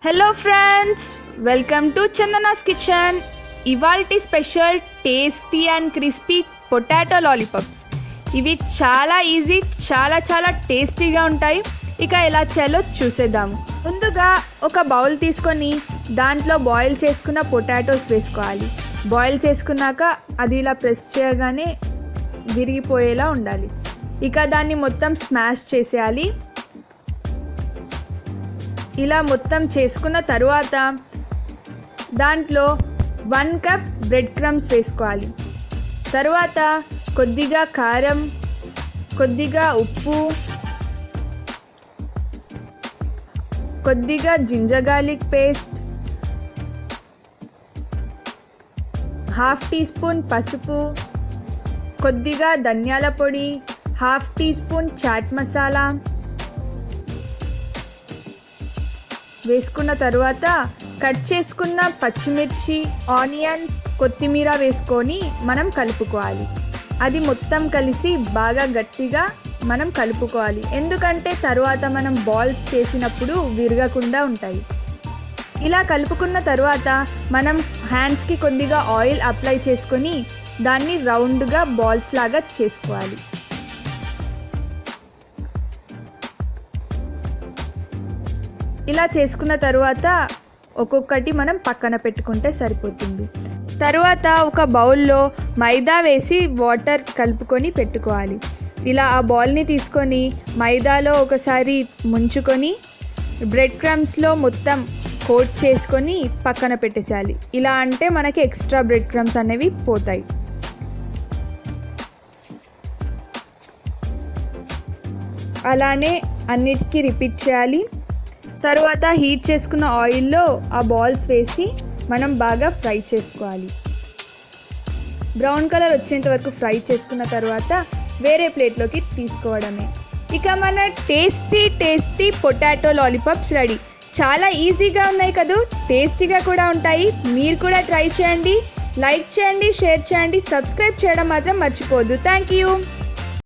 Hello friends, welcome to Chandana's kitchen. ఇవాల్టి special tasty and crispy potato lollipops. ఇవి చాలా easy, చాలా టేస్టీగా ఉంటాయి. ఇక ఎలా చేయాలో చూసేద్దాము. ముందుగా ఒక బౌల్ తీసుకొని దాంట్లో బాయిల్ చేసుకున్న పొటాటోస్ వేసుకోవాలి. బాయిల్ చేసుకున్నాక అది ఇలా ప్రెస్ చేయగానే విరిగిపోయేలా ఉండాలి. ఇక దాన్ని మొత్తం స్మాష్ చేసేయాలి. ఇలా మొత్తం చేసుకున్న తరువాత దాంట్లో 1 కప్ బ్రెడ్ క్రమ్స్ వేసుకోవాలి. తరువాత కొద్దిగా కారం, కొద్దిగా ఉప్పు, కొద్దిగా ginger garlic paste, 1/2 teaspoon పసుపు, కొద్దిగా ధనియాల పొడి, 1/2 టీ స్పూన్ చాట్ మసాలా వేసుకున్న తర్వాత కట్ చేసుకున్న పచ్చిమిర్చి, ఆనియన్స్, కొత్తిమీర వేసుకొని మనం కలుపుకోవాలి. అది మొత్తం కలిసి బాగా గట్టిగా మనం కలుపుకోవాలి. ఎందుకంటే తర్వాత మనం బాల్స్ చేసినప్పుడు విరగకుండా ఉంటాయి. ఇలా కలుపుకున్న తర్వాత మనం హ్యాండ్స్కి కొద్దిగా ఆయిల్ అప్లై చేసుకొని దాన్ని రౌండ్గా బాల్స్ లాగా చేసుకోవాలి. ఇలా చేసుకున్న తర్వాత ఒక్కొక్కటి మనం పక్కన పెట్టుకుంటే సరిపోతుంది. తర్వాత ఒక బౌల్లో మైదా వేసి వాటర్ కలుపుకొని పెట్టుకోవాలి. ఇలా ఆ బాల్ని తీసుకొని మైదాలో ఒకసారి ముంచుకొని బ్రెడ్ క్రమ్స్లో మొత్తం కోట్ చేసుకొని పక్కన పెట్టేసేయాలి. ఇలా అంటే మనకి ఎక్స్ట్రా బ్రెడ్ క్రమ్స్ అనేవి పోతాయి. అలానే అన్నిటికీ రిపీట్ చేయాలి. తర్వాత హీట్ చేసుకున్న ఆయిల్లో ఆ బాల్స్ వేసి మనం బాగా ఫ్రై చేసుకోవాలి. బ్రౌన్ కలర్ వచ్చేంత వరకు ఫ్రై చేసుకున్న తర్వాత వేరే ప్లేట్లోకి తీసుకోవడమే. ఇక మన టేస్టీ పొటాటో లాలీపాప్స్ రెడీ. చాలా ఈజీగా ఉన్నాయి కదా, టేస్టీగా కూడా ఉంటాయి. మీరు కూడా ట్రై చేయండి. లైక్ చేయండి, షేర్ చేయండి, సబ్స్క్రైబ్ చేయడం మాత్రం మర్చిపోవద్దు. Thank you.